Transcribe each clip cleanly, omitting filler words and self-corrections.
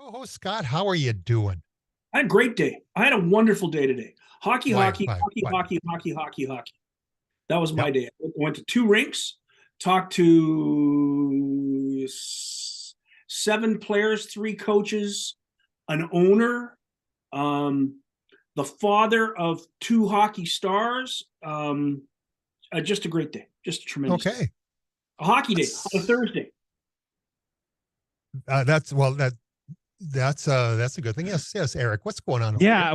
Oh, Scott, how are you doing? I had a great day. I had a wonderful day today. Hockey, Why, hockey, why, hockey, why? hockey, hockey, hockey, hockey. That was my Yep. day. I went to two rinks, talked to seven players, three coaches, an owner, um, the father of two hockey stars. Just a great day. Just a tremendous day. Okay. A hockey day on a That's Thursday. that's well that's a good thing. Yes, yes, Eric. What's going on over there? Yeah,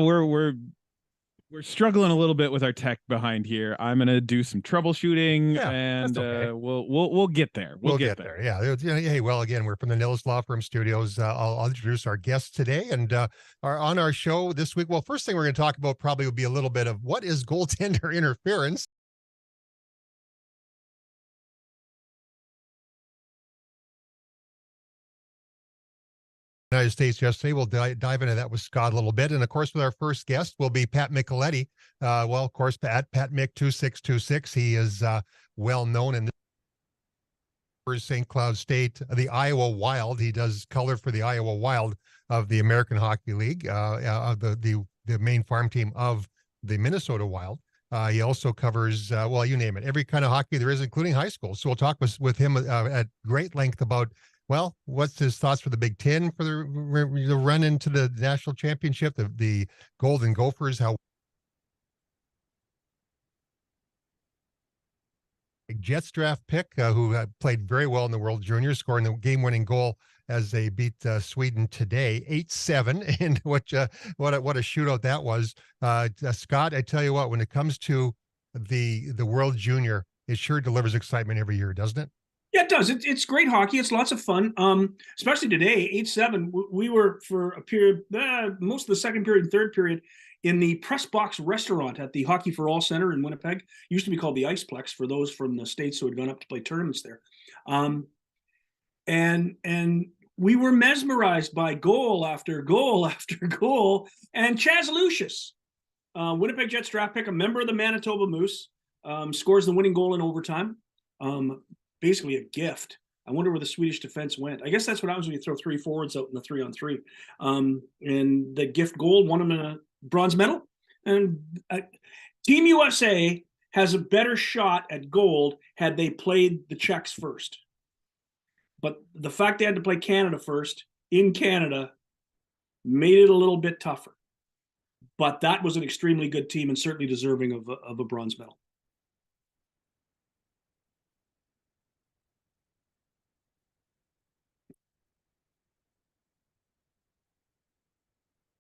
we're struggling a little bit with our tech behind here. I'm gonna do some troubleshooting, Yeah, and that's okay. we'll get there. We'll We'll get get there. there. Yeah. Hey, well, again, we're from the Nils Law Firm Studios. I'll introduce our guests today, and on our show this week. Well, first thing we're going to talk about probably will be a little bit of what is goaltender interference. United States yesterday. We'll dive into that with Scott a little bit. And of course, with our first guest will be Pat Micheletti. Well, of course, Pat Mick 2626. He is well known in St. Cloud State, the Iowa Wild. He does color for the Iowa Wild of the American Hockey League, the main farm team of the Minnesota Wild. He also covers, well, you name it, every kind of hockey there is, including high school. So we'll talk with him at great length about, well, what's his thoughts for the Big Ten for the run into the national championship, the Golden Gophers, how Jets draft pick, who played very well in the World Juniors, scoring the game-winning goal as they beat Sweden today, 8-7, and what a shootout that was. Scott, I tell you what, when it comes to the World Junior, it sure delivers excitement every year, doesn't it? Yeah, it does. It's great hockey. It's lots of fun. Especially today, 8-7. We were for a period, most of the second period and third period, in the press box restaurant at the Hockey for All Center in Winnipeg. It used to be called the Iceplex for those from the States who had gone up to play tournaments there. And we were mesmerized by goal after goal after goal. And Chaz Lucius, Winnipeg Jets draft pick, a member of the Manitoba Moose, scores the winning goal in overtime. Basically a gift. I wonder where the Swedish defense went. I guess that's what happens when you throw three forwards out in the 3-on-3. And the gift goal won them a bronze medal. And Team USA has a better shot at gold had they played the Czechs first. But the fact they had to play Canada first in Canada made it a little bit tougher. But that was an extremely good team and certainly deserving of a bronze medal.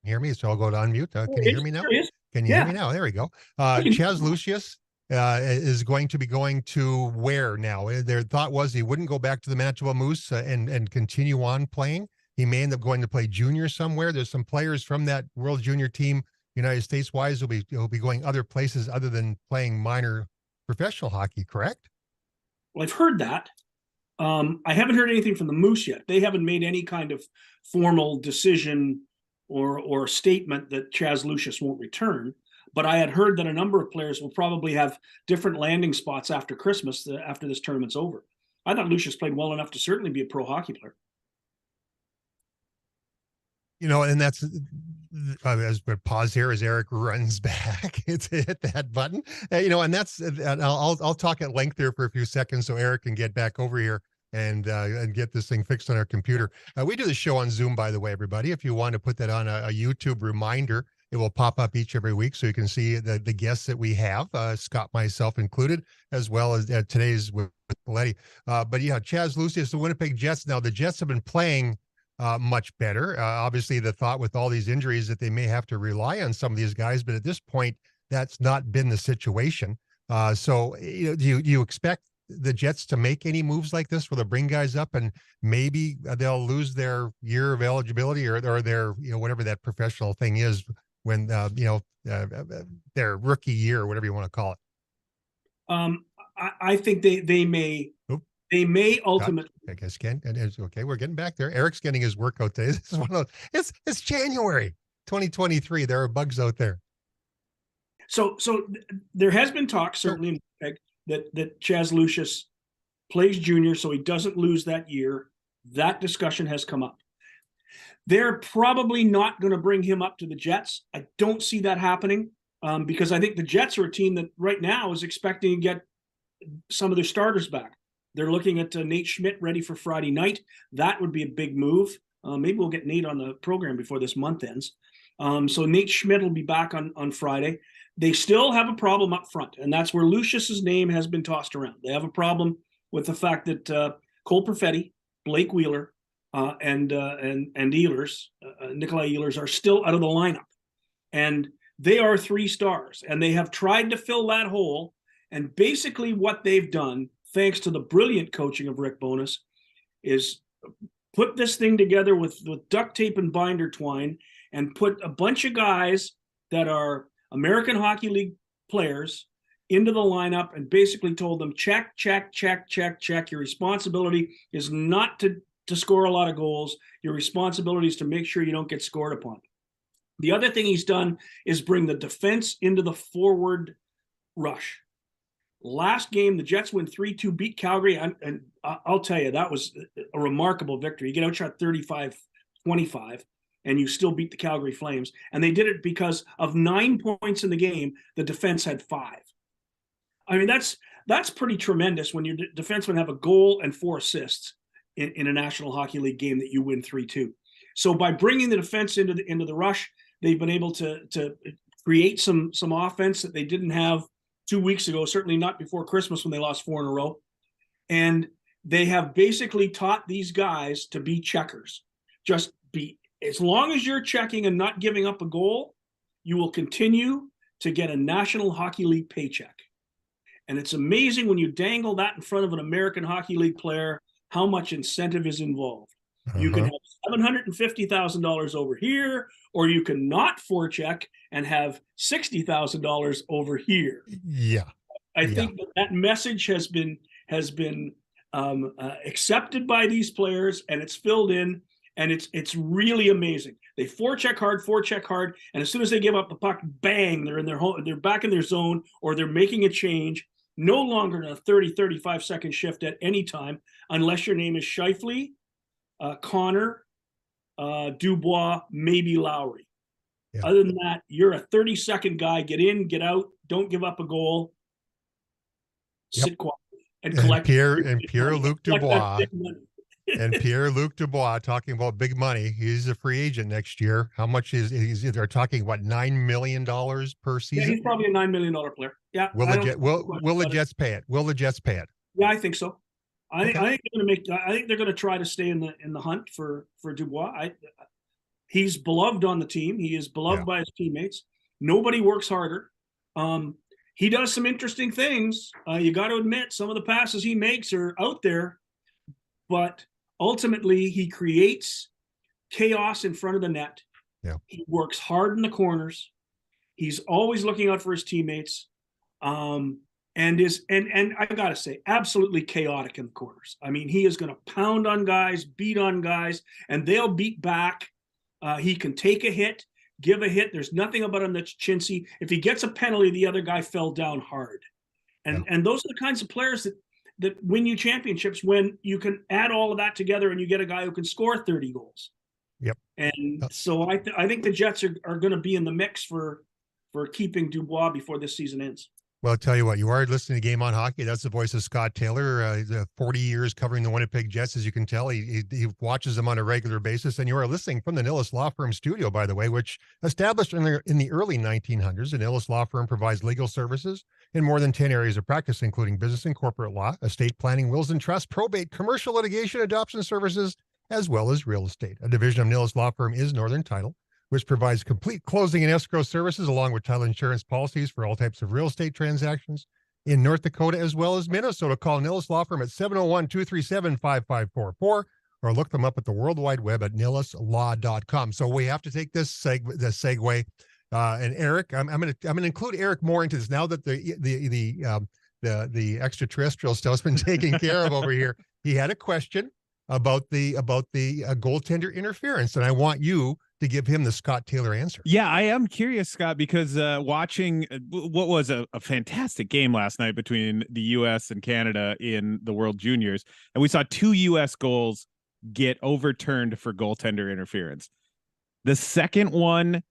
Hear me? So I'll go to unmute. Can you hear me now? Can you hear Yeah. me now? There we go. Chaz Lucius is going to be going to where now? Their thought was he wouldn't go back to the Manitoba Moose and continue on playing. He may end up going to play junior somewhere. There's some players from that World Junior team, United States wise, will be going other places other than playing minor professional hockey. Correct? Well, I've heard that. I haven't heard anything from the Moose yet. They haven't made any kind of formal decision or statement that Chaz Lucius won't return. But I had heard that a number of players will probably have different landing spots after Christmas, after this tournament's over. I thought Lucius played well enough to certainly be a pro hockey player. And that's as we pause here as Eric runs back to hit that button. And that's I'll talk at length there for a few seconds so Eric can get back over here and get this thing fixed on our computer. We do the show on Zoom, by the way, everybody. If you want to put that on a YouTube reminder, it will pop up each every week so you can see the guests that we have, Scott, myself included, as well as today's with Letty. But yeah, Chaz Lucius, the Winnipeg Jets. Now the Jets have been playing much better. Obviously, the thought with all these injuries that they may have to rely on some of these guys, but at this point, that's not been the situation. So, do you expect the Jets to make any moves like this where they'll bring guys up and maybe they'll lose their year of eligibility or their, whatever that professional thing is when, their rookie year or whatever you want to call it? I think they may. Oop. They may ultimately. I guess Ken, and it's okay. We're getting back there. Eric's getting his workout today. This is one of those. It's January 2023. There are bugs out there. So there has been talk certainly in Winnipeg that Chaz Lucius plays junior, so he doesn't lose that year. That discussion has come up. They're probably not going to bring him up to the Jets. I don't see that happening because I think the Jets are a team that right now is expecting to get some of their starters back. They're looking at Nate Schmidt ready for Friday night. That would be a big move. Maybe we'll get Nate on the program before this month ends. So Nate Schmidt will be back on Friday. They still have a problem up front, and that's where Lucius's name has been tossed around. They have a problem with the fact that Cole Perfetti, Blake Wheeler, and Ehlers, Nikolai Ehlers, are still out of the lineup. And they are 3 stars, and they have tried to fill that hole. And basically what they've done, thanks to the brilliant coaching of Rick Bowness, is put this thing together with duct tape and binder twine and put a bunch of guys that are American Hockey League players into the lineup and basically told them, check. Your responsibility is not to score a lot of goals. Your responsibility is to make sure you don't get scored upon. The other thing he's done is bring the defense into the forward rush. Last game, the Jets win 3-2, beat Calgary, and I'll tell you, that was a remarkable victory. You get outshot 35-25, and you still beat the Calgary Flames. And they did it because of 9 points in the game, the defense had 5. I mean, that's pretty tremendous when your defensemen have a goal and 4 assists in a National Hockey League game that you win 3-2. So by bringing the defense into the rush, they've been able to create some offense that they didn't have 2 weeks ago, certainly not before Christmas when they lost 4 in a row. And they have basically taught these guys to be checkers. Just be, as long as you're checking and not giving up a goal, you will continue to get a National Hockey League paycheck. And it's amazing when you dangle that in front of an American Hockey League player, how much incentive is involved. You can have $750,000 over here, or you can not forecheck and have $60,000 over here. Yeah, I think that message has been accepted by these players, and it's filled in, and it's really amazing. They forecheck hard, and as soon as they give up the puck, bang, they're in their home, they're back in their zone, or they're making a change. No longer in a 30-35 second shift at any time, unless your name is Scheifele, Connor, Dubois, maybe Lowry. Yeah. Other than that, you're a 30-second guy. Get in, get out, don't give up a goal. Sit quietly and collect. Pierre-Luc Dubois. And Pierre-Luc Dubois talking about big money. He's a free agent next year. How much they're talking, what, $9 million per season? Yeah, he's probably a $9 million player. Yeah. Will the Jets pay it? Will the Jets pay it? Yeah, I think so. I think they're going to try to stay in the hunt for Dubois. He's beloved on the team. He is beloved by his teammates. Nobody works harder. He does some interesting things. You got to admit, some of the passes he makes are out there, but ultimately he creates chaos in front of the net. Yeah. He works hard in the corners. He's always looking out for his teammates. And I gotta say, absolutely chaotic in the corners. I mean, he is going to pound on guys, beat on guys, and they'll beat back. He can take a hit, give a hit. There's nothing about him that's chintzy. If he gets a penalty, the other guy fell down hard. And those are the kinds of players that win you championships, when you can add all of that together and you get a guy who can score 30 goals. Yep. And so I think the Jets are going to be in the mix for keeping Dubois before this season ends. Well, I'll tell you what, you are listening to Game on Hockey. That's the voice of Scott Taylor. 40 years covering the Winnipeg Jets, as you can tell. He watches them on a regular basis. And you are listening from the Nilles Law Firm studio, by the way, which established in the early 1900s. The Nilles Law Firm provides legal services in more than 10 areas of practice, including business and corporate law, estate planning, wills and trusts, probate, commercial litigation, adoption services, as well as real estate. A division of Nilles Law Firm is Northern Title, which provides complete closing and escrow services along with title insurance policies for all types of real estate transactions in North Dakota as well as Minnesota. Call Nilles Law Firm at 701-237-5544 or look them up at the World Wide Web at nilleslaw.com. So we have to take this segue. And Eric, I'm going to include Eric more into this now that the extraterrestrial stuff's been taken care of over here. He had a question about the goaltender interference, and I want you to give him the Scott Taylor answer. Yeah, I am curious, Scott, because watching what was a fantastic game last night between the U.S. and Canada in the World Juniors, and we saw 2 U.S. goals get overturned for goaltender interference. The second one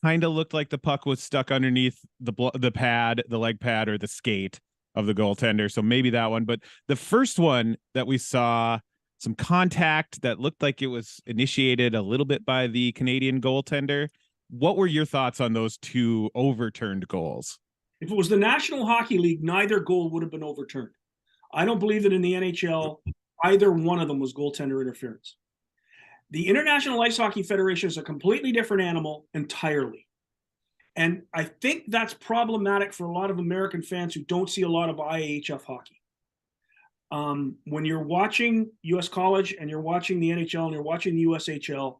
kind of looked like the puck was stuck underneath the pad, the leg pad, or the skate of the goaltender. So maybe that one. But the first one that we saw, some contact that looked like it was initiated a little bit by the Canadian goaltender. What were your thoughts on those two overturned goals? If it was the National Hockey League, neither goal would have been overturned. I don't believe that in the NHL, either one of them was goaltender interference. The International Ice Hockey Federation is a completely different animal entirely. And I think that's problematic for a lot of American fans who don't see a lot of IHF hockey. When you're watching US college and you're watching the NHL and you're watching the USHL,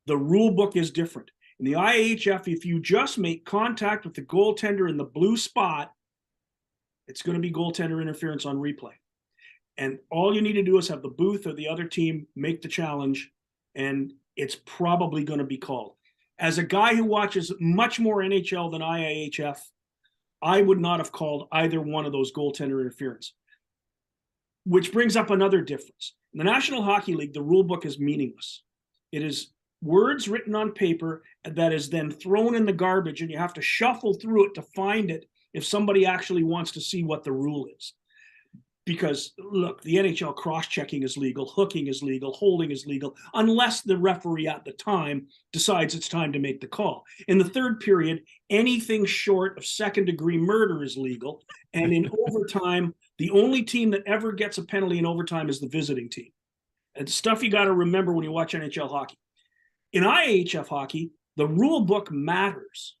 the rule book is different. In the IHF, if you just make contact with the goaltender in the blue spot, it's going to be goaltender interference on replay. And all you need to do is have the booth or the other team make the challenge, and it's probably going to be called. As a guy who watches much more NHL than IIHF, I would not have called either one of those goaltender interference. Which brings up another difference. In the National Hockey League, the rule book is meaningless. It is words written on paper that is then thrown in the garbage, and you have to shuffle through it to find it if somebody actually wants to see what the rule is. Because, look, the NHL cross-checking is legal, hooking is legal, holding is legal, unless the referee at the time decides it's time to make the call. In the third period, anything short of second-degree murder is legal. And in overtime, the only team that ever gets a penalty in overtime is the visiting team. It's stuff you got to remember when you watch NHL hockey. In IHF hockey, the rule book matters.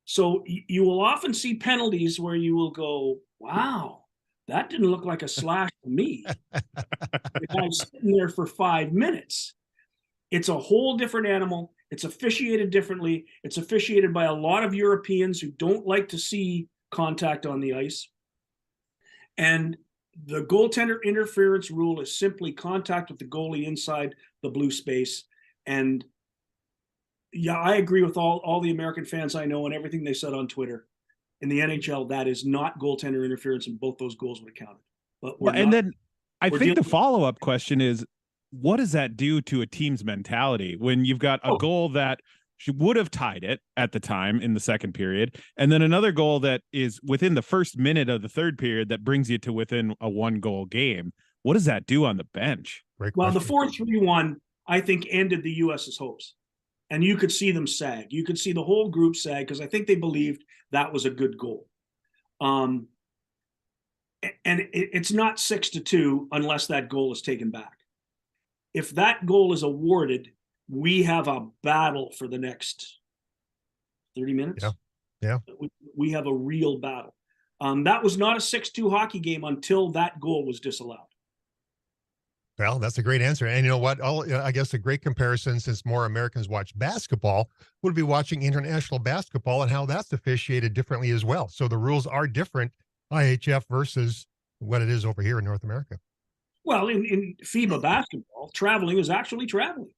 So you will often see penalties where you will go, wow, that didn't look like a slash to me. The guy's sitting there for 5 minutes. It's a whole different animal. It's officiated differently. It's officiated by a lot of Europeans who don't like to see contact on the ice. And the goaltender interference rule is simply contact with the goalie inside the blue space. And yeah, I agree with all the American fans I know and everything they said on Twitter. In the NHL, that is not goaltender interference, and both those goals would have counted. But well, and then I think the follow-up question is, what does that do to a team's mentality when you've got a goal that she would have tied it at the time in the second period, and then another goal that is within the first minute of the third period that brings you to within a 1-goal game? What does that do on the bench? Well, the 4-3-1, I think, ended the U.S.'s hopes. And you could see them sag. You could see the whole group sag because I think they believed that was a good goal. And it's not 6-2 unless that goal is taken back. If that goal is awarded, we have a battle for the next 30 minutes. Yeah. We have a real battle. That was not a 6-2 hockey game until that goal was disallowed. Well, that's a great answer. And you know what? I guess a great comparison, since more Americans watch basketball, would be watching international basketball and how that's officiated differently as well. So the rules are different, IHF versus what it is over here in North America. Well, in FIBA basketball, traveling is actually traveling.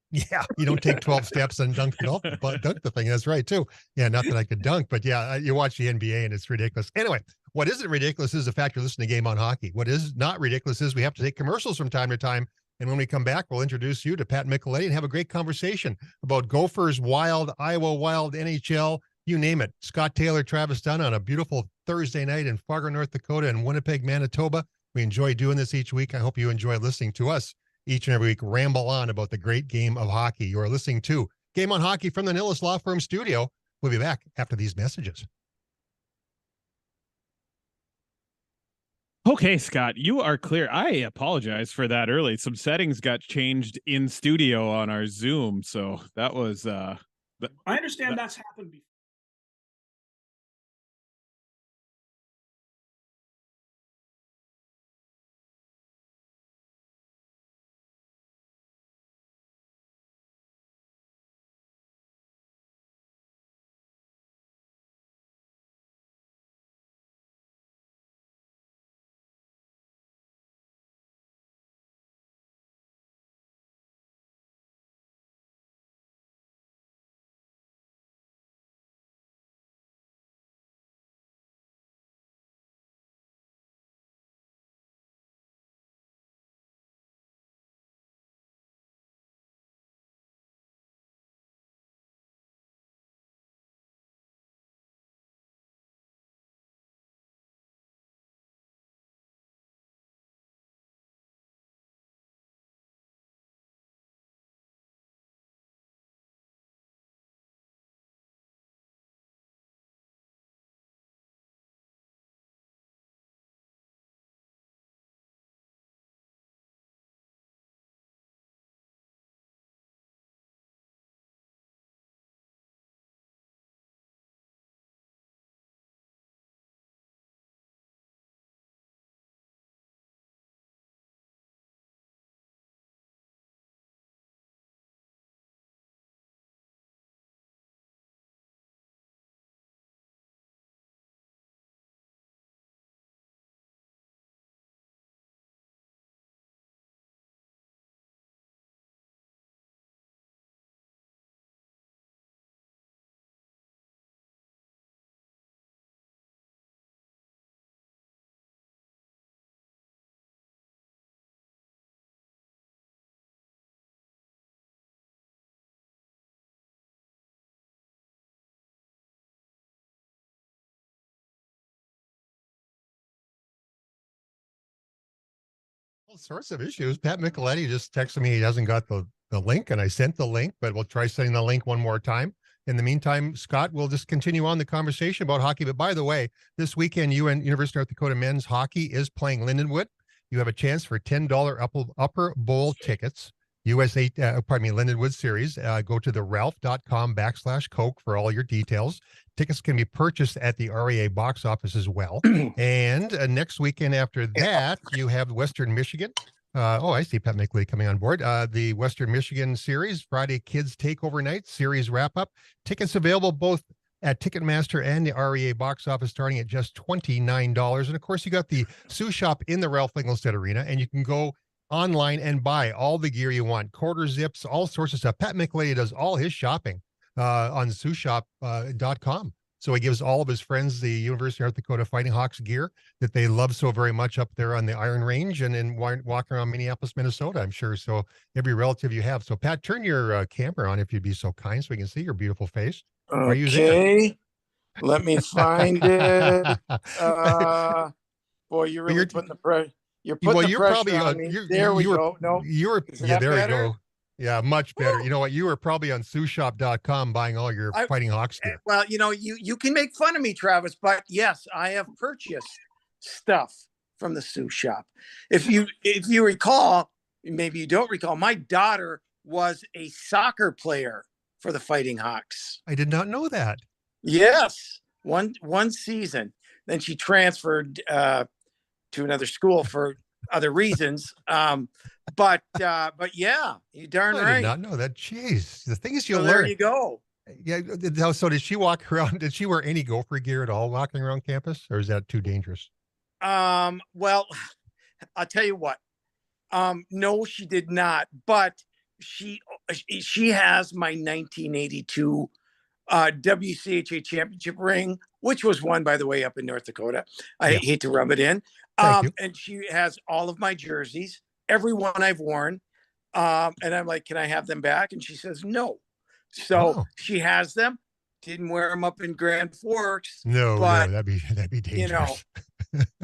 Yeah, you don't take 12 steps and dunk the thing. That's right, too. Yeah, not that I could dunk, but yeah, you watch the NBA and it's ridiculous. Anyway, what isn't ridiculous is the fact you're listening to Game on Hockey. What is not ridiculous is we have to take commercials from time to time. And when we come back, we'll introduce you to Pat Micheletti and have a great conversation about Gophers, Wild, Iowa Wild, NHL, you name it. Scott Taylor, Travis Dunn on a beautiful Thursday night in Fargo, North Dakota and Winnipeg, Manitoba. We enjoy doing this each week. I hope you enjoy listening to us each and every week ramble on about the great game of hockey. You are listening to Game on Hockey from the Nilles Law Firm studio. We'll be back after these messages. Okay, Scott, you are clear. I apologize for that early. Some settings got changed in studio on our Zoom, so that was I understand that's happened before. All sorts of issues. Pat Micheletti just texted me he hasn't got the link, and I sent the link, but we'll try sending the link one more time. In the meantime, Scott, we'll just continue on the conversation about hockey. But by the way, this weekend, University of North Dakota men's hockey is playing Lindenwood. You have a chance for $10 upper bowl tickets. Lindenwood series. Go to the ralph.com/Coke for all your details. Tickets can be purchased at the REA box office as well. And next weekend after that, you have Western Michigan. I see Pat Mickley coming on board. The Western Michigan series, Friday Kids Takeover Night series wrap up. Tickets available both at Ticketmaster and the REA box office starting at just $29. And of course, you got the Sioux Shop in the Ralph Engelstad Arena, and you can go online and buy all the gear you want, quarter zips, all sorts of stuff. Pat Mickley does all his shopping on SiouxShop.com. So he gives all of his friends the University of North Dakota Fighting Hawks gear that they love so very much up there on the Iron Range and in walking around Minneapolis, Minnesota, I'm sure. So every relative you have. So Pat, turn your camera on if you'd be so kind so we can see your beautiful face. Are you there? Okay. Let me find it. Boy, you're really putting the pressure. You're putting the pressure on me. There we go. No, there you go. Yeah, much better. Woo! You know what? You were probably on SiouxShop.com buying all your Fighting Hawks gear. Well, you can make fun of me, Travis, but yes, I have purchased stuff from the Sioux Shop. If you recall, maybe you don't recall, my daughter was a soccer player for the Fighting Hawks. I did not know that. Yes, one season. Then she transferred to another school for other reasons. But yeah, you darn right. I did not know that. Jeez, the thing you learn. There you go. Yeah. So did she walk around? Did she wear any Gopher gear at all walking around campus, or is that too dangerous? Well, I'll tell you what. No, she did not. But she has my 1982 WCHA championship ring, which was won, by the way, up in North Dakota. I hate to rub it in. And she has all of my jerseys, every one I've worn. And I'm like, can I have them back? And she says, no. So she has them. Didn't wear them up in Grand Forks. No, that'd be dangerous.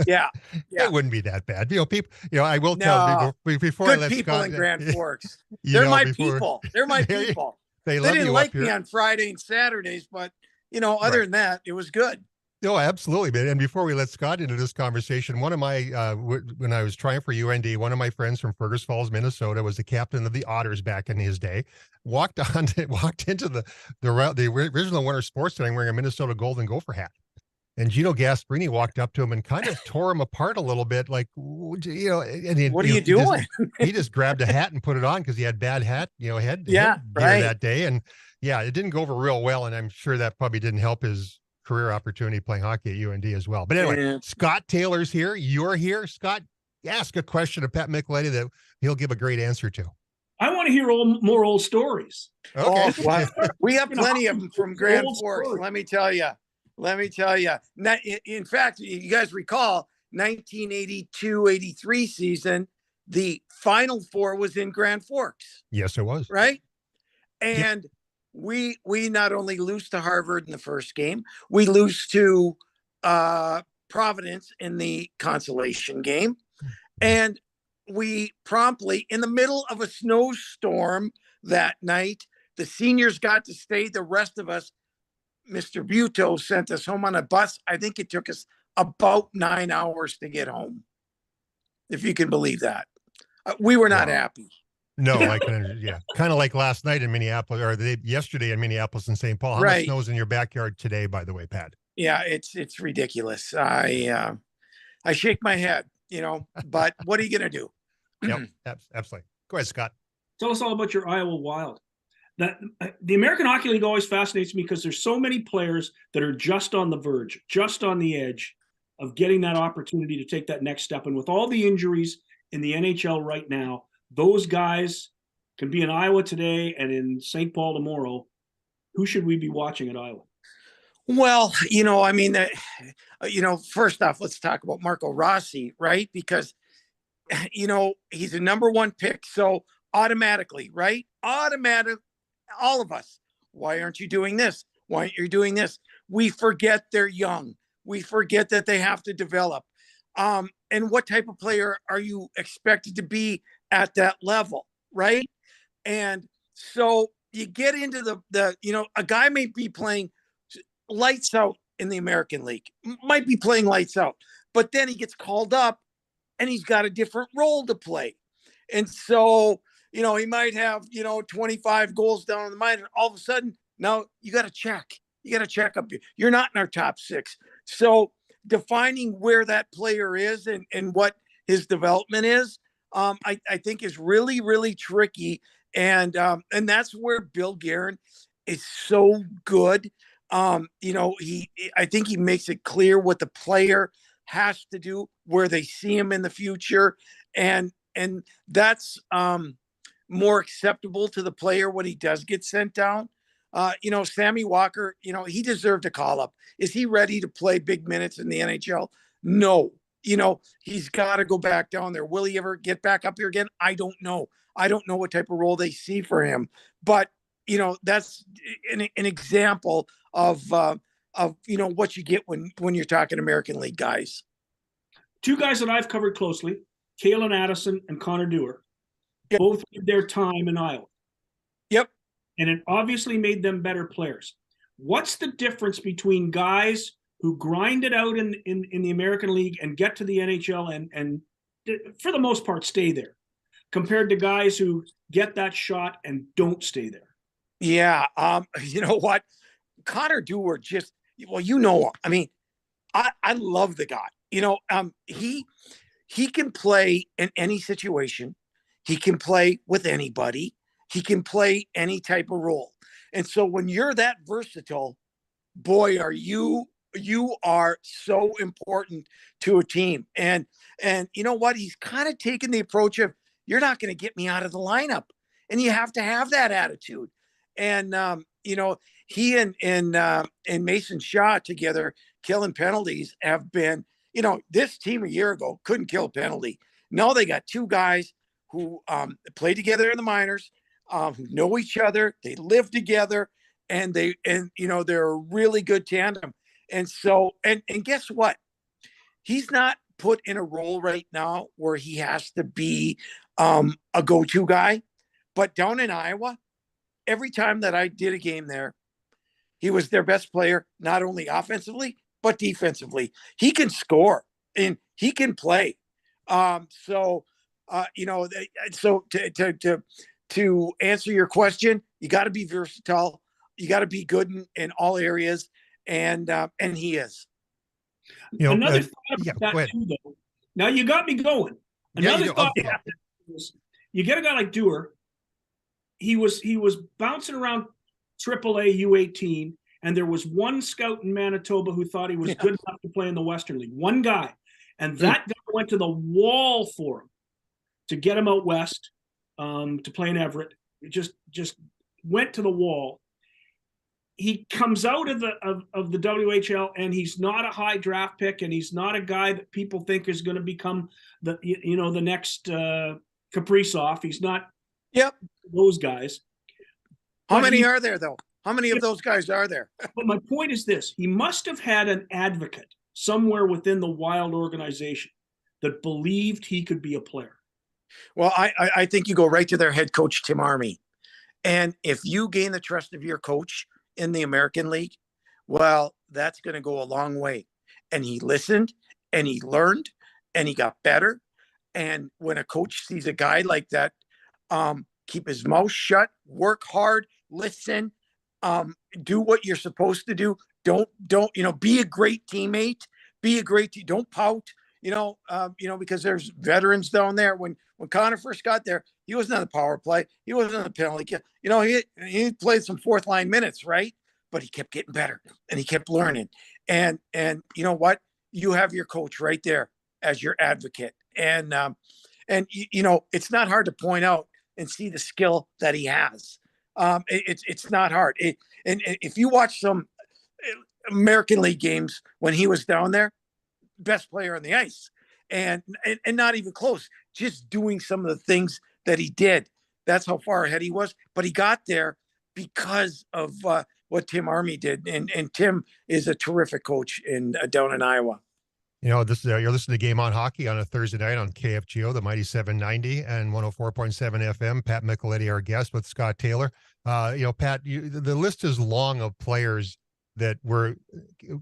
Yeah. It wouldn't be that bad. People, I will tell before I let people Scott, in Grand Forks. They're my people. They're my people. They didn't like me on Friday and Saturdays, but other than that, it was good. No, absolutely, man. And before we let Scott into this conversation, one of my when I was trying for UND, one of my friends from Fergus Falls, Minnesota, was the captain of the Otters back in his day. Walked into the original Winter Sports Center wearing a Minnesota Golden Gopher hat. And Gino Gasparini walked up to him and kind of tore him apart a little bit, like, and what are you doing? He just grabbed a hat and put it on because he had bad head gear that day. And it didn't go over real well. And I'm sure that probably didn't help his career opportunity playing hockey at UND as well. But anyway, Scott Taylor's here. You're here. Scott, ask a question of Pat Micheletti that he'll give a great answer to. I want to hear more old stories. Okay. We have plenty of them from Grand Forks. Story. Let me tell you. Now, in fact, you guys recall 1982-83 season, the Final Four was in Grand Forks. Yes, it was. Right? And we not only lose to Harvard in the first game, we lose to Providence in the consolation game. And we promptly, in the middle of a snowstorm that night, the seniors got to stay. The rest of us, Mr. Buto sent us home on a bus. I think it took us about 9 hours to get home, if you can believe that. We were not happy. No, I can. Kind of like last night in Minneapolis, or yesterday in Minneapolis and St. Paul. How much snow's in your backyard today, by the way, Pat? Yeah, it's ridiculous. I shake my head, but what are you gonna do? Yep, absolutely. Go ahead, Scott. Tell us all about your Iowa Wild. The American Hockey League always fascinates me because there's so many players that are just on the verge, just on the edge of getting that opportunity to take that next step. And with all the injuries in the NHL right now, those guys can be in Iowa today and in St. Paul tomorrow. Who should we be watching at Iowa? Well, first off, let's talk about Marco Rossi, right? Because, he's a number one pick. So automatically, right? All of us. Why aren't you doing this? Why aren't you doing this? We forget they're young. We forget that they have to develop. And and what type of player are you expected to be at that level, right? And so you get into the a guy may be playing lights out in the American League, might be playing lights out, but then he gets called up and he's got a different role to play. And so, he might have, 25 goals down in the minor. All of a sudden, now you got to check. You got to check up. You're not in our top 6. So defining where that player is and what his development is, I think is really, really tricky. And that's where Bill Guerin is so good. I think he makes it clear what the player has to do, where they see him in the future. And that's more acceptable to the player when he does get sent down. Sammy Walker, he deserved a call up. Is he ready to play big minutes in the NHL? No. He's got to go back down there. Will he ever get back up here again? I don't know. I don't know what type of role they see for him. But, that's an example of what you get when you're talking American League guys. 2 guys that I've covered closely, Kalen Addison and Connor Dewar, both did their time in Iowa. Yep. And it obviously made them better players. What's the difference between guys who grind it out in the American League and get to the NHL and for the most part stay there, compared to guys who get that shot and don't stay there? Yeah. You know what? Connor Dewar I mean, I love the guy. He can play in any situation. He can play with anybody. He can play any type of role. And so when you're that versatile, boy, you are so important to a team. And you know what? He's kind of taken the approach of, you're not going to get me out of the lineup. And you have to have that attitude. And, he and Mason Shaw together killing penalties have been, this team a year ago couldn't kill a penalty. Now they got 2 guys who play together in the minors, who know each other. They live together, and they're a really good tandem. And so, and guess what? He's not put in a role right now where he has to be a go-to guy. But down in Iowa, every time that I did a game there, he was their best player, not only offensively, but defensively. He can score and he can play. So to answer your question, you got to be versatile. You got to be good in all areas. And he is. Another thought about that too, though. Now you got me going. Another thought about that is, you get a guy like Dewar. He was bouncing around AAA U18, and there was one scout in Manitoba who thought he was good enough to play in the Western League. One guy, and that guy went to the wall for him to get him out west to play in Everett. It just went to the wall. He comes out of the WHL, and he's not a high draft pick, and he's not a guy that people think is going to become the next Kaprizov. He's not. Yep. Those guys. How many are there, though? How many of those guys are there? But my point is this: he must have had an advocate somewhere within the Wild organization that believed he could be a player. Well, I think you go right to their head coach, Tim Army. And if you gain the trust of your coach in the American League, well, that's going to go a long way. And he listened, and he learned, and he got better. And when a coach sees a guy like that, keep his mouth shut, work hard, listen, do what you're supposed to do. Don't, be a great teammate, don't pout, because there's veterans down there. When Connor first got there, he wasn't on the power play. He wasn't on the penalty kill. He played some 4th line minutes, right? But he kept getting better, and he kept learning. And you know what? You have your coach right there as your advocate. And it's not hard to point out and see the skill that he has. It's not hard. And if you watch some American League games when he was down there, best player on the ice, and not even close, just doing some of the things that he did. That's how far ahead he was. But he got there because of what Tim Army did. And Tim is a terrific coach down in Iowa. You know, this is you're listening to Game on Hockey on a Thursday night on KFGO, the Mighty 790 and 104.7 FM. Pat Micheletti, our guest, with Scott Taylor. You know, Pat, the list is long of players that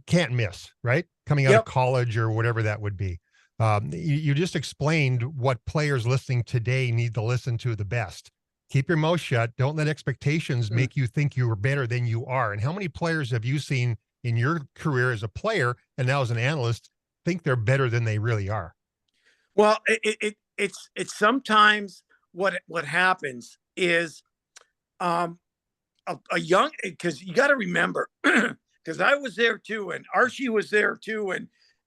can't miss, right? Coming out of college or whatever that would be. You just explained what players listening today need to listen to the best. Keep your mouth shut. Don't let expectations make you think you are better than you are. And how many players have you seen in your career as a player and now as an analyst think they're better than they really are? Well, it's sometimes what happens is a young, because you got to remember, because I was there too, and Archie was there too,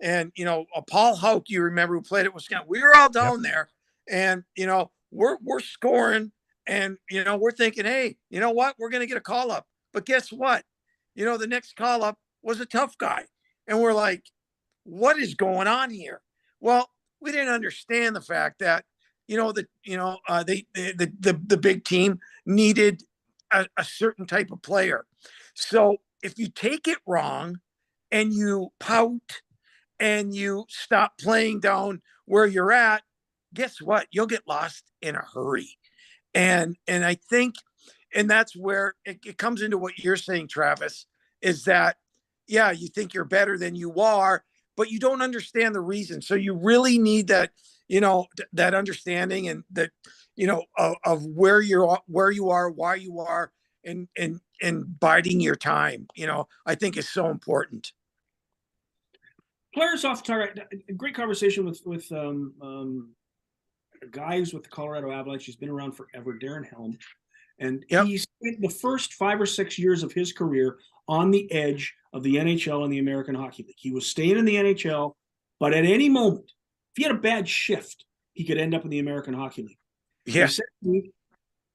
and you know, Paul Houk, you remember, who played at Wisconsin. We were all down there, and you know, we're scoring, and you know, we're thinking, hey, you know what, we're gonna get a call up, but guess what? You know, the next call up was a tough guy, and we're like, what is going on here? Well, we didn't understand the fact that, you know, the big team needed a certain type of player. So if you take it wrong and you pout and you stop playing down where you're at, guess what? You'll get lost in a hurry. And I think, and that's where it comes into what you're saying, Travis, is that, yeah, you think you're better than you are, but you don't understand the reason. So you really need that, you know, that understanding, and that, you know, of where you are, why you are, and biding your time, you know, I think is so important. Players off target. Great conversation with guys with the Colorado Avalanche. He's been around forever, Darren Helm. And he spent the first 5 or 6 years of his career on the edge of the NHL and the American Hockey League. He was staying in the NHL, but at any moment, if he had a bad shift, he could end up in the American Hockey League. Yeah.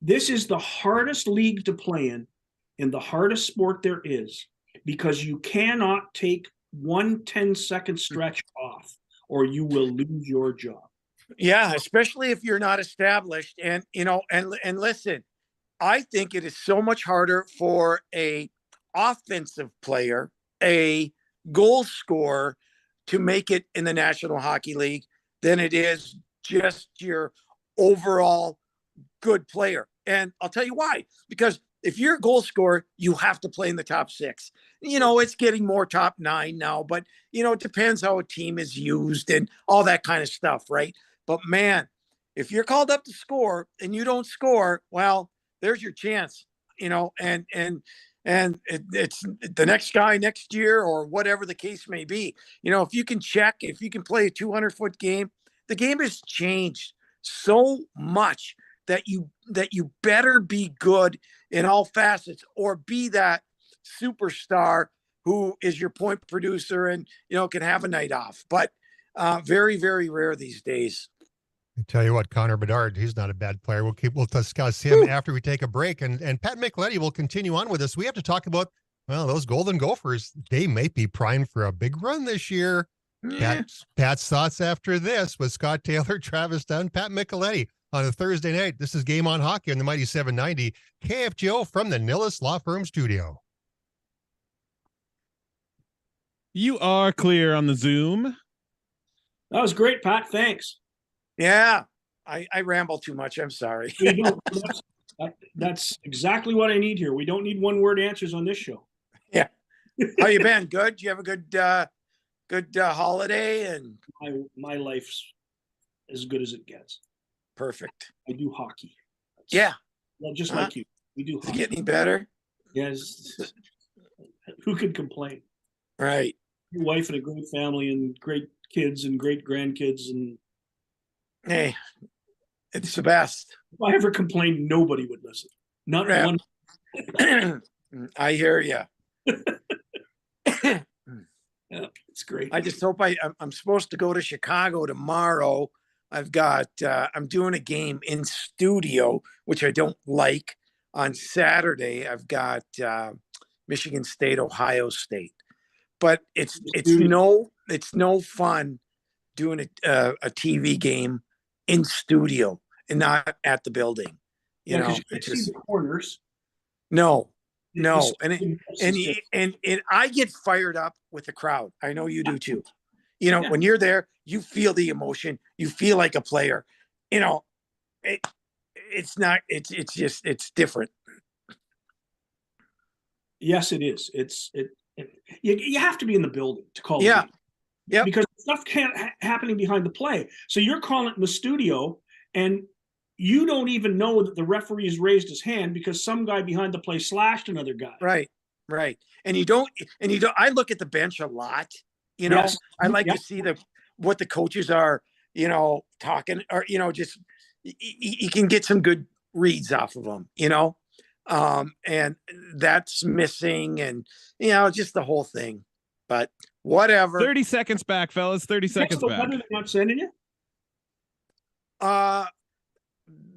This is the hardest league to play in the hardest sport there is, because you cannot take 1 10-second stretch off or you will lose your job. Yeah, especially if you're not established. And, you know, and listen, I think it is so much harder for a offensive player, a goal scorer, to make it in the National Hockey League than it is just your overall good player. And I'll tell you why. Because if you're a goal scorer, you have to play in the top 6. You know, it's getting more top 9 now, but, you know, it depends how a team is used and all that kind of stuff, right? But man, if you're called up to score and you don't score, well, there's your chance, you know, and it's the next guy next year or whatever the case may be. You know, if you can play a 200-foot game, the game has changed so much that you better be good in all facets, or be that superstar who is your point producer and, you know, can have a night off. But very, very rare these days. I tell you what, Connor Bedard, he's not a bad player. We'll discuss him after we take a break, and Pat Micheletti will continue on with us. We have to talk about, well, those Golden Gophers. They might be primed for a big run this year. Yeah. Pat's thoughts after this with Scott Taylor, Travis Dunn, Pat Micheletti on a Thursday night. This is Game on Hockey on the Mighty 790 KFGO from the Nilles Law Firm studio. You are clear on the Zoom. That was great, Pat. Thanks. Yeah, I ramble too much. I'm sorry. That's exactly what I need here. We don't need one-word answers on this show. Yeah. How you been? Good? Do you have a good holiday? And my life's as good as it gets. Perfect. I do hockey. Well, just like you. We do hockey. Does it get any better? Yes. Who could complain? Right. Your wife and a great family and great kids and great grandkids, and hey, it's the best. If I ever complained, nobody would listen. Not one. I hear you. Yeah, it's great. I just hope I'm supposed to go to Chicago tomorrow. I'm doing a game in studio, which I don't like. On Saturday, I've got Michigan State, Ohio State, but it's no fun doing a TV game in studio and not at the building. You know, it's just the corners. No. And I get fired up with the crowd. I know you do too. Yeah. when you're there, you feel the emotion, you feel like a player, it's not, it's just, it's different. Yes, it is. You have to be in the building to call Yeah. it. Yep. Because stuff can't happening behind the play. So you're calling it in the studio, and you don't even know that the referee has raised his hand because some guy behind the play slashed another guy. Right. And you don't, I look at the bench a lot, Yes. I like Yep. to see what the coaches are, talking, or, just, you can get some good reads off of them, and that's missing, and, just the whole thing, but whatever. 30 seconds back, fellas. 30 seconds The back. weather they're not sending you?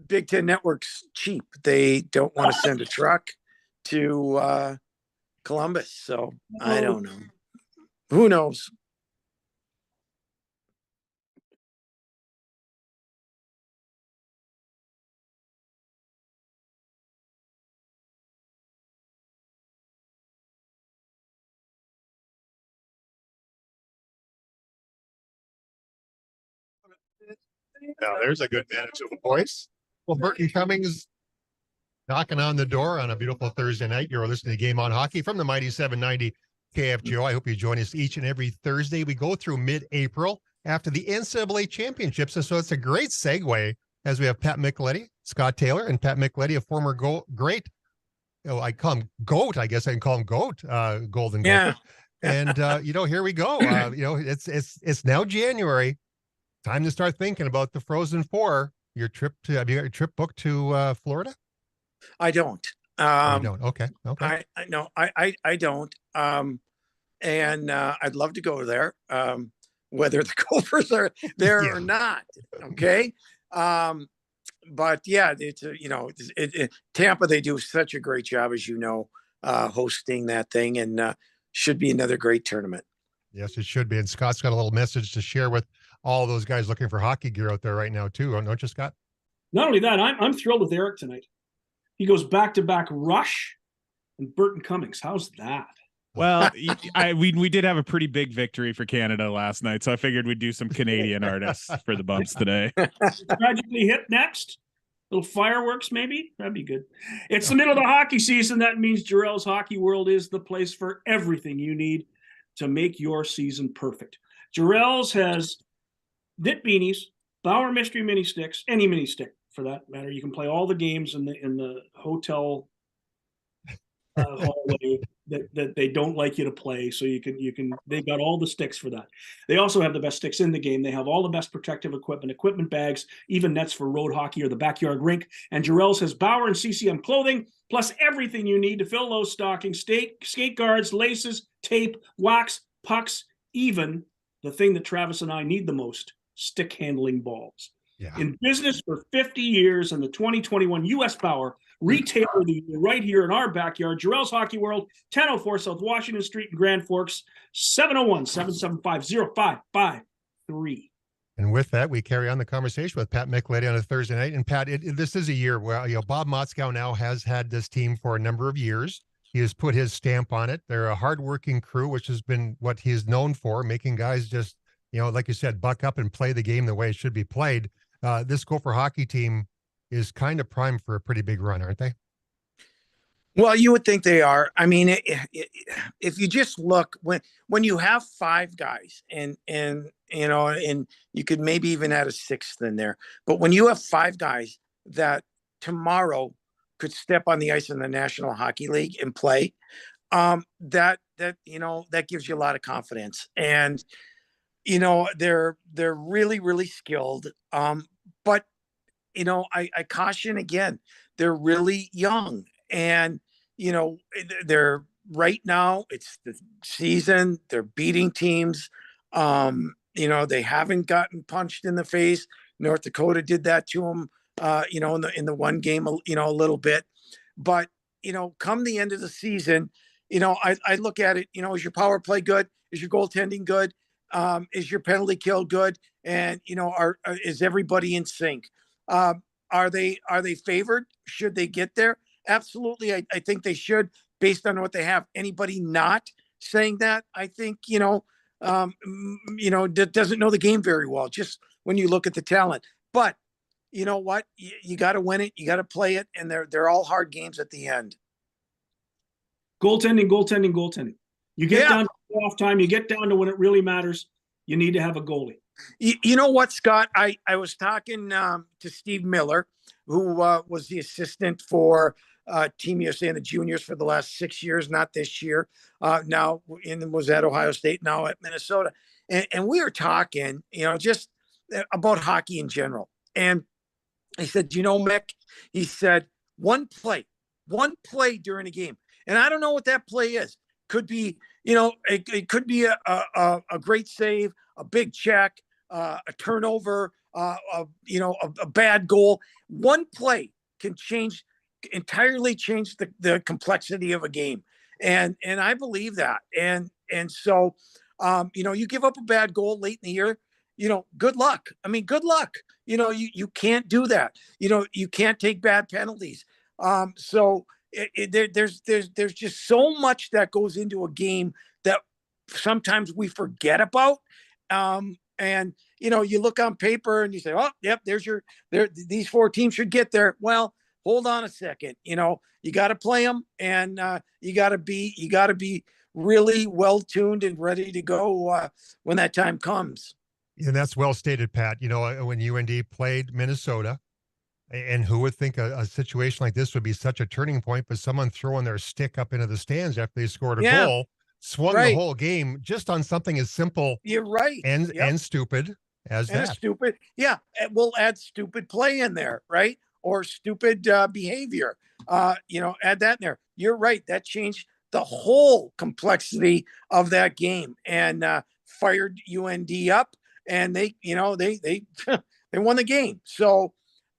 Big Ten Network's cheap. They don't want to send a truck to Columbus, so I don't know. Who knows? Now, there's a good Manitoba voice. Well, Burton Cummings knocking on the door on a beautiful Thursday night. You're listening to Game on Hockey from the Mighty 790 KFGO. I hope you join us each and every Thursday. We go through mid-April after the NCAA championships. And so it's a great segue as we have Pat Micheletti, Scott Taylor, and Pat Micheletti, a former great, I call him GOAT. I guess I can call him GOAT, Golden Yeah. Gopher. And, here we go. It's now January. Time to start thinking about the Frozen Four. Have you got your trip booked to Florida? I don't. You don't. Okay. I don't. And I'd love to go there, whether the Gophers are there or not. Okay. But yeah, it's Tampa. They do such a great job, as hosting that thing, and should be another great tournament. Yes, it should be. And Scott's got a little message to share with all those guys looking for hockey gear out there right now too. Don't you, Scott? Not only that, I'm thrilled with Eric tonight. He goes back-to-back Rush and Burton Cummings. How's that? Well, we did have a pretty big victory for Canada last night, so I figured we'd do some Canadian artists for the bumps today. Tragically hit next. Little fireworks, maybe? That'd be good. It's the middle of the hockey season. That means Jarrell's Hockey World is the place for everything you need to make your season perfect. Jarrell's has knit beanies, Bauer mystery mini sticks, any mini stick for that matter. You can play all the games in the hotel hallway that they don't like you to play. So you can they got all the sticks for that. They also have the best sticks in the game. They have all the best protective equipment bags, even nets for road hockey or the backyard rink. And Jarrell's has Bauer and CCM clothing, plus everything you need to fill those stockings: skate guards, laces, tape, wax, pucks, even the thing that Travis and I need the most, stick handling balls. Yeah. In business for 50 years, and the 2021 U.S. Bauer retailer right here in our backyard. Jarrell's Hockey World, 1004 South Washington Street in Grand Forks, 701-775-0553. And with that, we carry on the conversation with Pat Micheletti on a Thursday night. And Pat, this is a year where Bob Motzkow now has had this team for a number of years. He has put his stamp on it. They're a hardworking crew, which has been what he's known for, making guys just, like you said, buck up and play the game the way it should be played. This Gopher hockey team is kind of primed for a pretty big run, aren't they? Well, you would think they are. I mean, if you just look, when you have five guys, and you could maybe even add a sixth in there, but when you have five guys that tomorrow could step on the ice in the National Hockey League and play, that gives you a lot of confidence. And they're really, really skilled. But I caution again, they're really young, and they're right now, it's the season, they're beating teams. They haven't gotten punched in the face. North Dakota did that to them, in the one game, a little bit. But come the end of the season, I look at it, is your power play good? Is your goaltending good? Is your penalty kill good? And is everybody in sync? Are they favored? Should they get there? Absolutely. I think they should, based on what they have. Anybody not saying that, I think, doesn't know the game very well, just when you look at the talent. But you know what? You got to win it. You got to play it. And they're all hard games at the end. Goaltending, goaltending, goaltending. You get down to off time, you get down to when it really matters, you need to have a goalie. You know what, Scott? I was talking to Steve Miller, who was the assistant for Team USA in the juniors for the last 6 years, not this year. Now was at Ohio State, now at Minnesota. And we were talking, just about hockey in general. And he said, Mick, he said, one play during a game. And I don't know what that play is. Could be, it could be a great save, a big check, a turnover, a bad goal. One play can entirely change the complexity of a game. And I believe that. And so, you give up a bad goal late in the year, good luck. I mean, good luck. You can't do that. You can't take bad penalties. So there's just so much that goes into a game that sometimes we forget about. And you look on paper and you say, oh, yep, these 4 teams should get there. Well, hold on a second. You got to play them, and you got to be really well tuned and ready to go when that time comes. And that's well stated, Pat. When UND played Minnesota, and who would think a situation like this would be such a turning point, but someone throwing their stick up into the stands after they scored a goal swung the whole game just on something as simple. You're right. And stupid as and that. Stupid. Yeah. We'll add stupid play in there, right? Or stupid behavior. Add that in there. You're right. That changed the whole complexity of that game and fired UND up, and they they won the game. So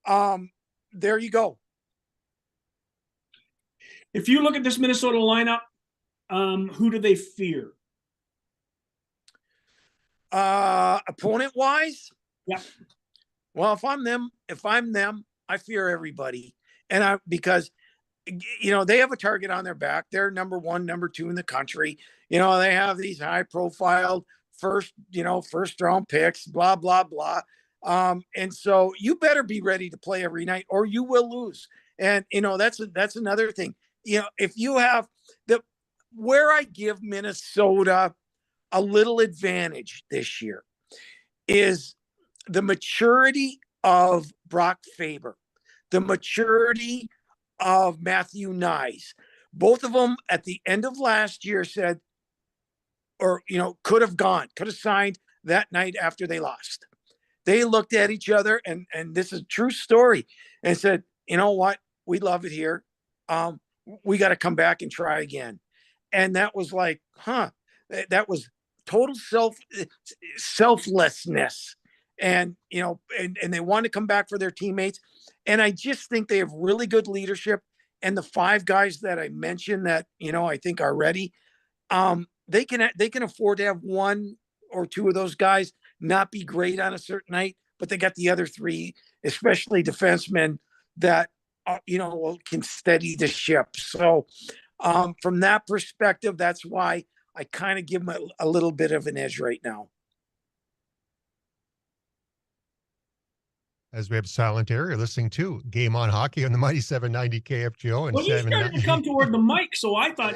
there you go. If you look at this Minnesota lineup, who do they fear? Opponent wise? Yeah. Well, if I'm them, I fear everybody. And because they have a target on their back. They're number 1, number 2 in the country. They have these high profile first round picks, blah, blah, blah. And so you better be ready to play every night or you will lose. And, that's another thing. If you have where I give Minnesota a little advantage this year is the maturity of Brock Faber, the maturity of Matthew Nyes. Both of them at the end of last year said, or, could have signed that night after they lost. They looked at each other, and this is a true story, and said, you know what? We love it here. We got to come back and try again. And that was like, that was total selflessness. And, and they want to come back for their teammates. And I just think they have really good leadership. And the 5 guys that I mentioned that, I think are ready, they can afford to have 1 or 2 of those guys not be great on a certain night, but they got the other 3, especially defensemen that, can steady the ship. So from that perspective, that's why I kind of give them a little bit of an edge right now. As we have silent air, you're listening to Game on Hockey on the Mighty 790 KFGO. And well, you started to come toward the mic, so I thought.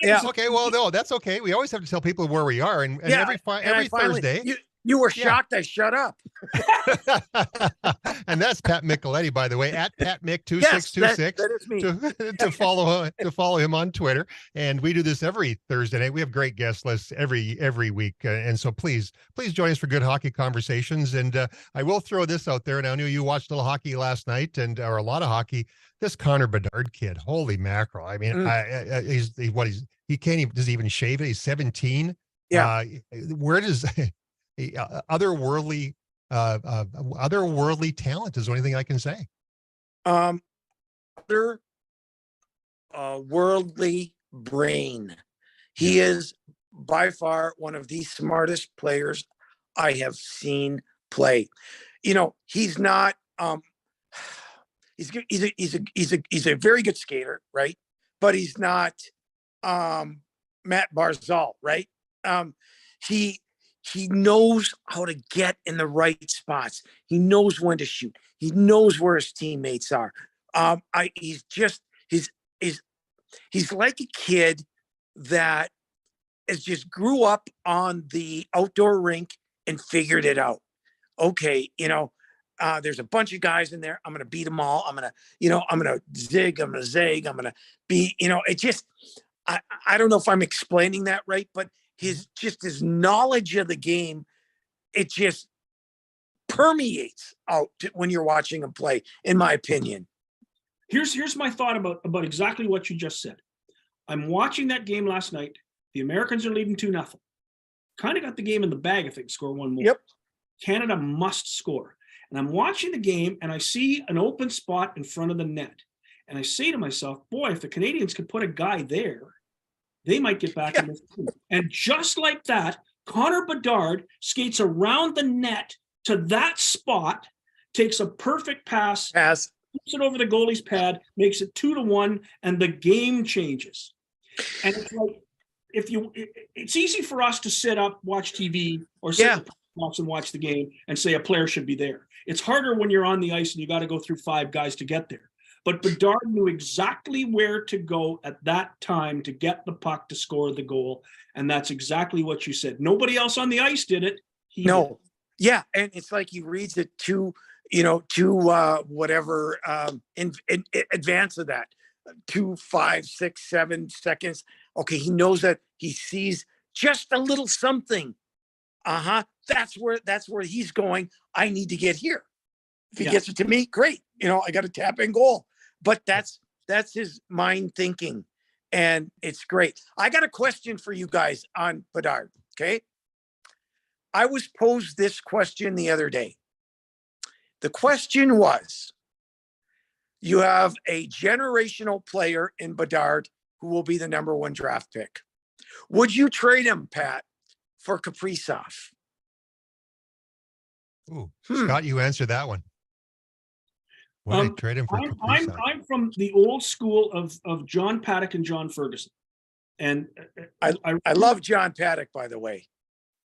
Yeah. Okay. Well, no, that's okay. We always have to tell people where we are, and every Thursday. You were shocked I shut up. And that's Pat Micheletti, by the way, at Pat Mick 2626. That is me. to follow him on Twitter. And we do this every Thursday night. We have great guest lists every week. And so please join us for good hockey conversations. And I will throw this out there. And I knew you watched a little hockey last night or a lot of hockey. This Connor Bedard kid, holy mackerel. I mean, he can't even, does he even shave it? He's 17. Yeah. Where does otherworldly talent is the only thing I can say. Worldly brain. He is by far one of the smartest players I have seen play. He's not he's a very good skater, right? But he's not Matt Barzal, right? he knows how to get in the right spots. He knows when to shoot. He knows where his teammates are. He's just he's like a kid that is just grew up on the outdoor rink and figured it out. Okay, there's a bunch of guys in there. I'm going to beat them all. I'm going to zig. I'm going to zag. I'm going to be, it just, I don't know if I'm explaining that right, but his knowledge of the game, it just permeates out when you're watching him play, in my opinion. Here's my thought about exactly what you just said. I'm watching that game last night. The Americans are leading 2-0. Kind of got the game in the bag if they can score one more. Yep. Canada must score. And I'm watching the game and I see an open spot in front of the net. And I say to myself, boy, if the Canadians could put a guy there, they might get back in this team. And just like that, Connor Bedard skates around the net to that spot, takes a perfect pass, puts it over the goalie's pad, makes it 2-1, and the game changes. And it's like, it's easy for us to sit up, watch TV, or sit in the box and watch the game and say a player should be there. It's harder when you're on the ice and you got to go through 5 guys to get there. But Bedard knew exactly where to go at that time to get the puck to score the goal. And that's exactly what you said. Nobody else on the ice did it. He did. Yeah. And it's like he reads it to whatever in advance of that, 2, 5, 6, 7 seconds. Okay. He knows that he sees just a little something. That's where he's going. I need to get here. If he gets it to me, great. I got a tap in goal. But that's his mind thinking, and it's great. I got a question for you guys on Bedard. Okay, I was posed this question the other day. The question was: you have a generational player in Bedard who will be the number 1 draft pick. Would you trade him, Pat, for Kaprizov? Ooh, Scott, you answer that one. Trade him for I'm from the old school of John Paddock and John Ferguson. And I love John Paddock, by the way.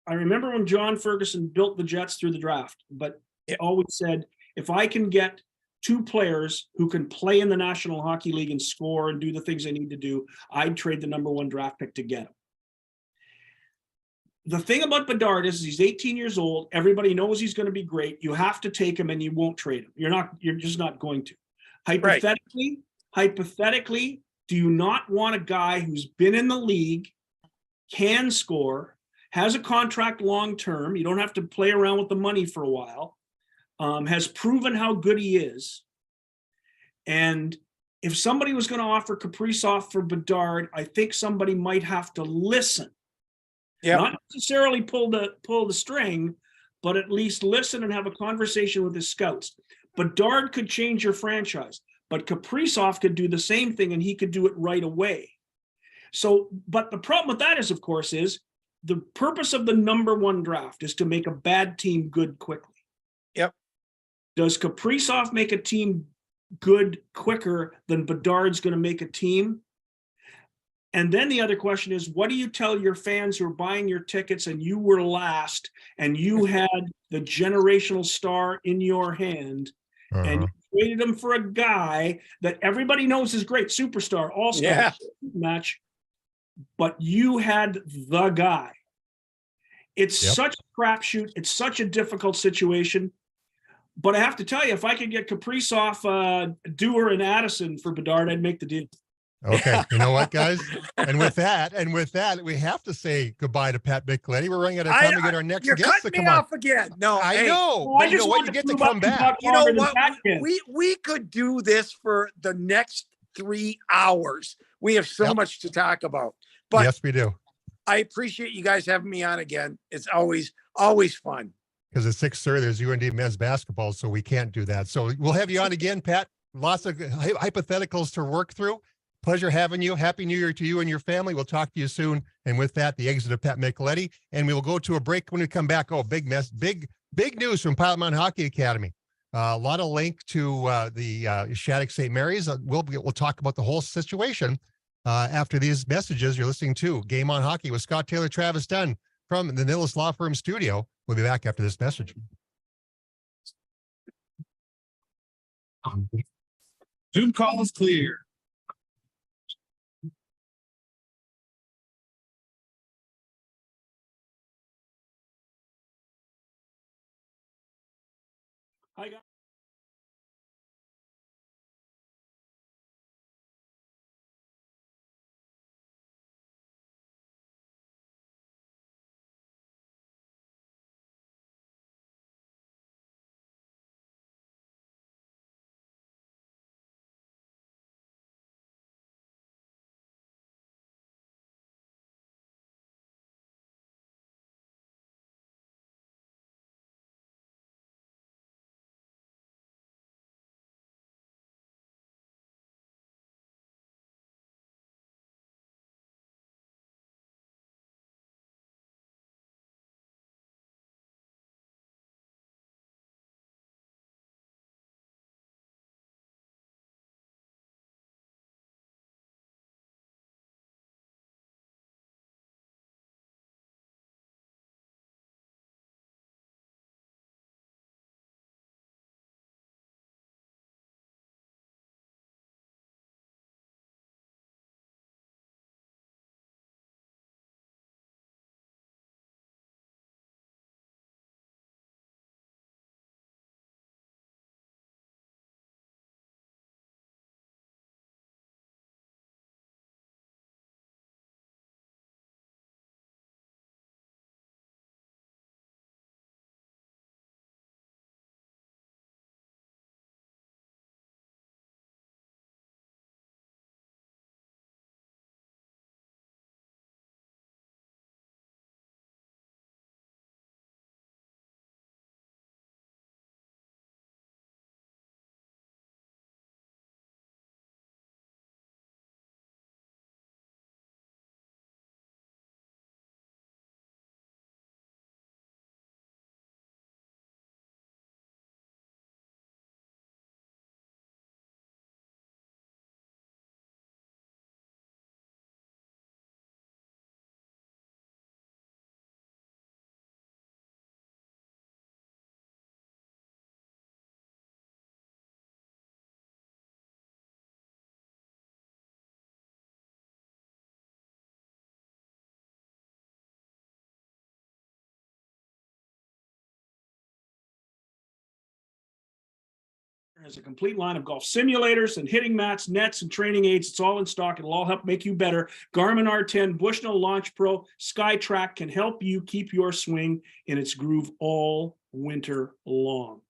I remember when John Ferguson built the Jets through the draft, but he always said, if I can get 2 players who can play in the National Hockey League and score and do the things they need to do, I'd trade the number 1 draft pick to get him. The thing about Bedard is he's 18 years old. Everybody knows he's going to be great. You have to take him and you won't trade him. You're just not going to. Hypothetically, do you not want a guy who's been in the league, can score, has a contract long-term, you don't have to play around with the money for a while, has proven how good he is. And if somebody was going to offer Kaprizov for Bedard, I think somebody might have to listen. Not necessarily pull the string, but at least listen and have a conversation with his scouts. Bedard could change your franchise, but Kaprizov could do the same thing and he could do it right away. So, but the problem with that is, of course, is the purpose of the number 1 draft is to make a bad team good quickly. Yep. Does Kaprizov make a team good quicker than Bedard's going to make a team? And then the other question is, what do you tell your fans who are buying your tickets and you were last and you had the generational star in your hand and you traded him for a guy that everybody knows is great, superstar, all-star match, but you had the guy. It's such a crapshoot. It's such a difficult situation. But I have to tell you, if I could get Kaprizov, Dewar, and Addison for Bedard, I'd make the deal. Okay, you know what, guys? And with that, we have to say goodbye to Pat Micheletti. We're running out of time to get our next guest to come on. Off again. No, I know. But you know what? You get to come back. You know what? We could do this for the next 3 hours. We have so much to talk about. But yes, we do. I appreciate you guys having me on again. It's always fun. Because at 6:30 there's UND men's basketball, so we can't do that. So we'll have you on again, Pat. Lots of hypotheticals to work through. Pleasure having you. Happy New Year to you and your family. We'll talk to you soon. And with that, the exit of Pat Micheletti. And we will go to a break when we come back. Oh, big news from Pilot Mountain Hockey Academy. A lot of link to the Shattuck St. Mary's. We'll talk about the whole situation after these messages. You're listening to Game on Hockey with Scott Taylor, Travis Dunn, from the Nilles Law Firm studio. We'll be back after this message. Zoom call is clear. Hi, guys. Has a complete line of golf simulators and hitting mats, nets, and training aids. It's all in stock. It'll all help make you better. Garmin R10, Bushnell Launch Pro, SkyTrack can help you keep your swing in its groove all winter long.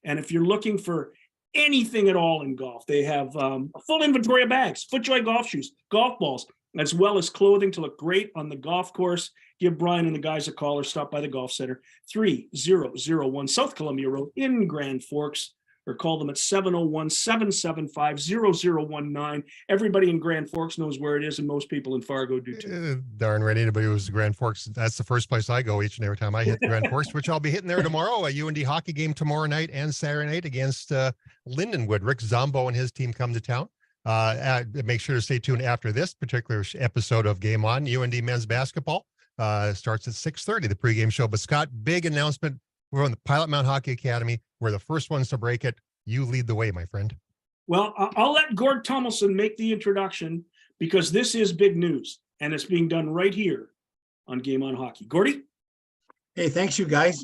And if you're looking for anything at all in golf, they have a full inventory of bags, FootJoy golf shoes, golf balls, as well as clothing to look great on the golf course. Give Brian and the guys a call or stop by the golf center, 3001 South Columbia Road in Grand Forks, or call them at 701-775-0019. Everybody in Grand Forks knows where it is, and most people in Fargo do too. Darn right, anybody who's Grand Forks, that's the first place I go each and every time I hit Grand Forks, which I'll be hitting there tomorrow. A UND hockey game tomorrow night and Saturday night against Lindenwood. Rick Zombo and his team come to town. Make sure to stay tuned after this particular episode of Game On. UND men's basketball starts at 6:30, the pregame show. But Scott, big announcement. We're on the Pilot Mound Hockey Academy. We're the first ones to break it. You lead the way, my friend. Well, I'll let Gord Tomlinson make the introduction, because this is big news, and it's being done right here on Game On Hockey. Gordy? Hey, thanks, you guys.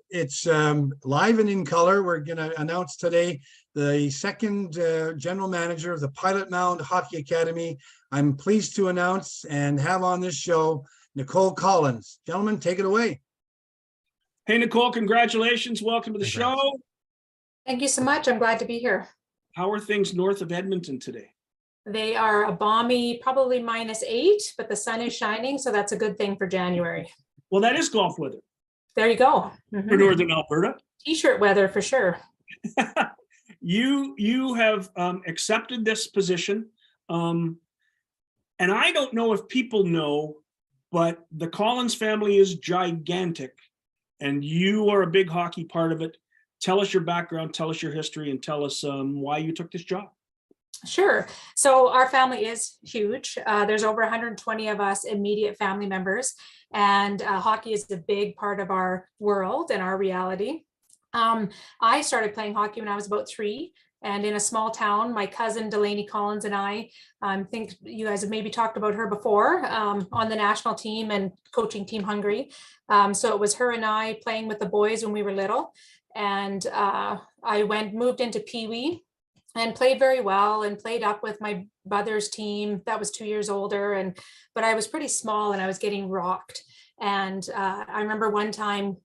It's live and in color. We're going to announce today the second general manager of the Pilot Mound Hockey Academy. I'm pleased to announce and have on this show Nicole Collins. Gentlemen, take it away. Hey, Nicole, congratulations. Welcome to the show. Thank you so much. I'm glad to be here. How are things north of Edmonton today? They are a balmy, probably -8, but the sun is shining, so that's a good thing for January. Well, that is golf weather. There you go. For northern Alberta. T-shirt weather for sure. You have accepted this position. And I don't know if people know, but the Collins family is gigantic. And you are a big hockey part of it. Tell us your background, tell us your history, and tell us why you took this job. Sure. So our family is huge. There's over 120 of us immediate family members, and hockey is a big part of our world and our reality. I started playing hockey when I was about 3. And in a small town, my cousin Delaney Collins and I think you guys have maybe talked about her before, on the national team and coaching Team Hungary. So it was her and I playing with the boys when we were little. And I moved into Pee Wee and played very well and played up with my brother's team that was 2 years older. But I was pretty small and I was getting rocked. And I remember one time,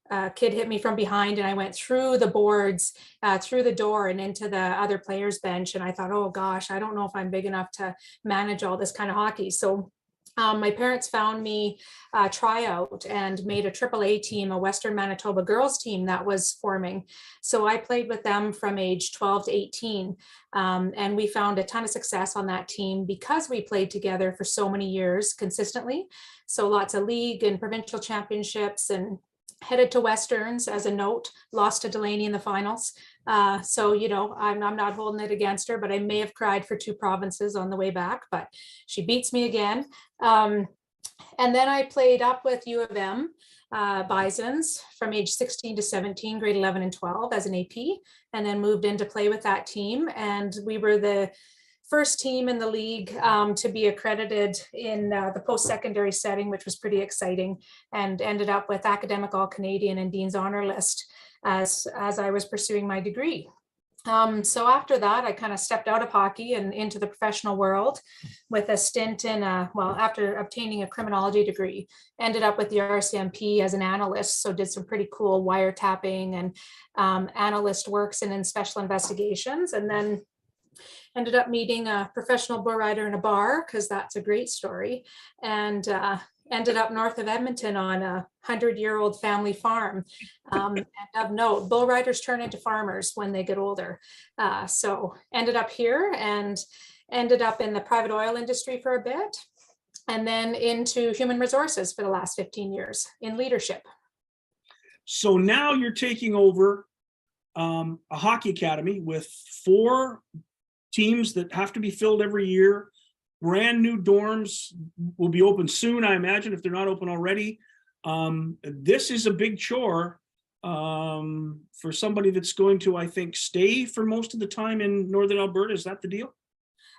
a kid hit me from behind and I went through the boards, through the door and into the other players' bench. And I thought, oh gosh, I don't know if I'm big enough to manage all this kind of hockey. So my parents found me a tryout and made a AAA team, a Western Manitoba girls team that was forming. So I played with them from age 12 to 18. And we found a ton of success on that team because we played together for so many years consistently. So lots of league and provincial championships, and headed to Westerns as a note, lost to Delaney in the finals. So, you know, I'm not holding it against her, but I may have cried for 2 provinces on the way back, but she beats me again. And then I played up with U of M Bisons from age 16 to 17, grade 11 and 12 as an AP, and then moved in to play with that team. And we were the first team in the league to be accredited in the post-secondary setting, which was pretty exciting, and ended up with Academic All-Canadian and Dean's Honor List as I was pursuing my degree. So after that, I kind of stepped out of hockey and into the professional world with a stint in, after obtaining a criminology degree, ended up with the RCMP as an analyst. So did some pretty cool wiretapping and analyst works in special investigations, and then ended up meeting a professional bull rider in a bar, because that's a great story, and ended up north of Edmonton on a 100-year-old family farm. And of note, bull riders turn into farmers when they get older. So ended up here and ended up in the private oil industry for a bit, and then into human resources for the last 15 years in leadership. So now you're taking over a hockey academy with 4 teams that have to be filled every year. Brand new dorms will be open soon, I imagine, if they're not open already. This is a big chore for somebody that's going to, I think, stay for most of the time in Northern Alberta. Is that the deal?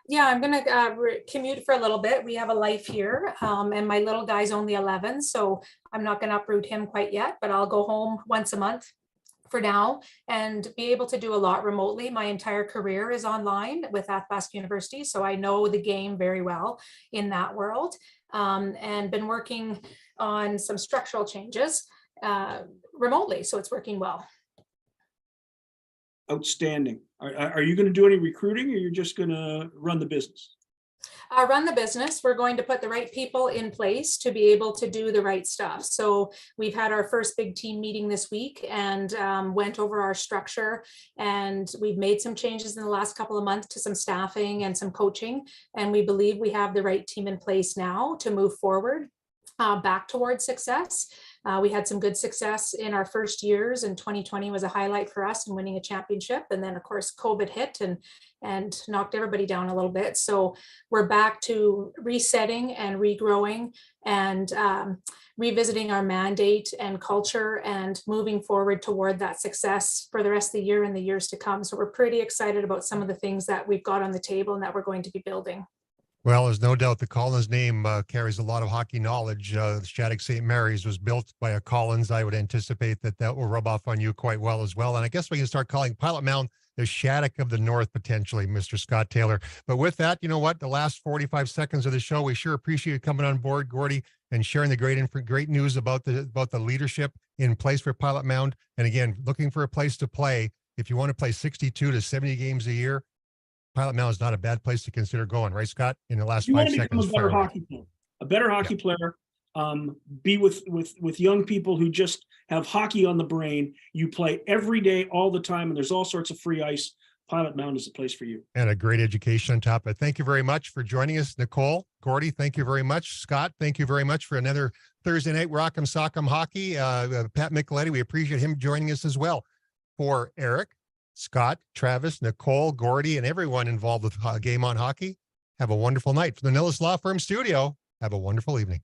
Yeah, I'm going to commute for a little bit. We have a life here, and my little guy's only 11, so I'm not going to uproot him quite yet, but I'll go home once a month for now and be able to do a lot remotely. My entire career is online with Athabasca University, so I know the game very well in that world, and been working on some structural changes remotely, so it's working well. Outstanding. Are you going to do any recruiting, or you're just going to run the business? Run the business. We're going to put the right people in place to be able to do the right stuff. So we've had our first big team meeting this week and went over our structure, and we've made some changes in the last couple of months to some staffing and some coaching. And we believe we have the right team in place now to move forward back towards success. We had some good success in our first years, and 2020 was a highlight for us in winning a championship. And then of course, COVID hit and knocked everybody down a little bit. So we're back to resetting and regrowing and revisiting our mandate and culture and moving forward toward that success for the rest of the year and the years to come. So we're pretty excited about some of the things that we've got on the table and that we're going to be building. Well, there's no doubt the Collins name carries a lot of hockey knowledge. Shattuck St. Mary's was built by a Collins. I would anticipate that will rub off on you quite well as well. And I guess we can start calling Pilot Mound the Shattuck of the North, potentially, Mr. Scott Taylor. But with that, you know what? The last 45 seconds of the show, we sure appreciate you coming on board, Gordy, and sharing the great news about the leadership in place for Pilot Mound. And again, looking for a place to play. If you want to play 62 to 70 games a year, Pilot Mound is not a bad place to consider going, right, Scott? In the last 5 seconds, a better hockey player. A better hockey player. Be with young people who just have hockey on the brain. You play every day, all the time, and there's all sorts of free ice. Pilot Mound is a place for you. And a great education on top of it. Thank you very much for joining us, Nicole, Gordy. Thank you very much, Scott. Thank you very much for another Thursday night Rock'em Sock'em Hockey. Pat Micheletti, we appreciate him joining us as well. For Eric, Scott, Travis, Nicole, Gordy, and everyone involved with Game On Hockey, have a wonderful night. From the Nilles Law Firm studio, have a wonderful evening.